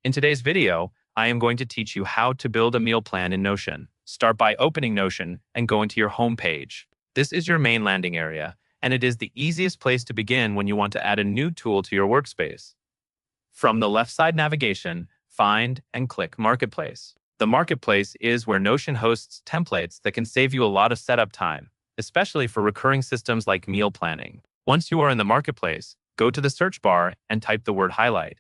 In today's video, I am going to teach you how to build a meal plan in Notion. Start by opening Notion and go into your home page. This is your main landing area, and it is the easiest place to begin when you want to add a new tool to your workspace. From the left side navigation, find and click Marketplace. The Marketplace is where Notion hosts templates that can save you a lot of setup time, especially for recurring systems like meal planning. Once you are in the Marketplace, go to the search bar and type the word highlight.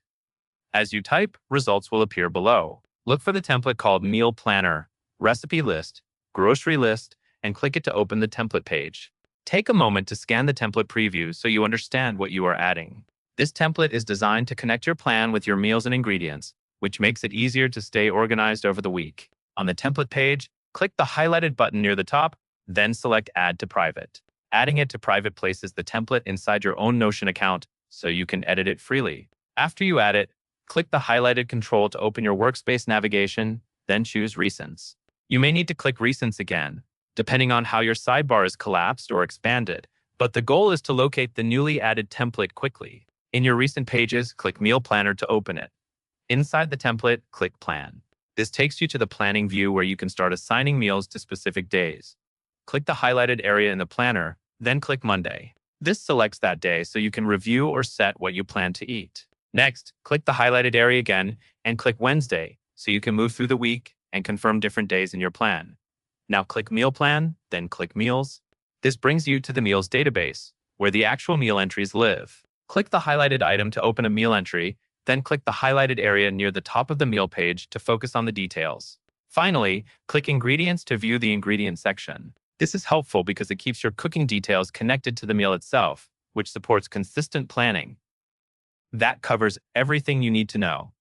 As you type, results will appear below. Look for the template called Meal Planner, Recipe List, Grocery List, and click it to open the template page. Take a moment to scan the template preview so you understand what you are adding. This template is designed to connect your plan with your meals and ingredients, which makes it easier to stay organized over the week. On the template page, click the highlighted button near the top, then select Add to Private. Adding it to private places the template inside your own Notion account so you can edit it freely. After you add it, click the highlighted control to open your workspace navigation, then choose Recents. You may need to click Recents again, depending on how your sidebar is collapsed or expanded, but the goal is to locate the newly added template quickly. In your recent pages, click Meal Planner to open it. Inside the template, click Plan. This takes you to the planning view where you can start assigning meals to specific days. Click the highlighted area in the planner, then click Monday. This selects that day so you can review or set what you plan to eat. Next, click the highlighted area again and click Wednesday so you can move through the week and confirm different days in your plan. Now click Meal Plan, then click Meals. This brings you to the Meals database, where the actual meal entries live. Click the highlighted item to open a meal entry, then click the highlighted area near the top of the meal page to focus on the details. Finally, click Ingredients to view the ingredient section. This is helpful because it keeps your cooking details connected to the meal itself, which supports consistent planning. That covers everything you need to know.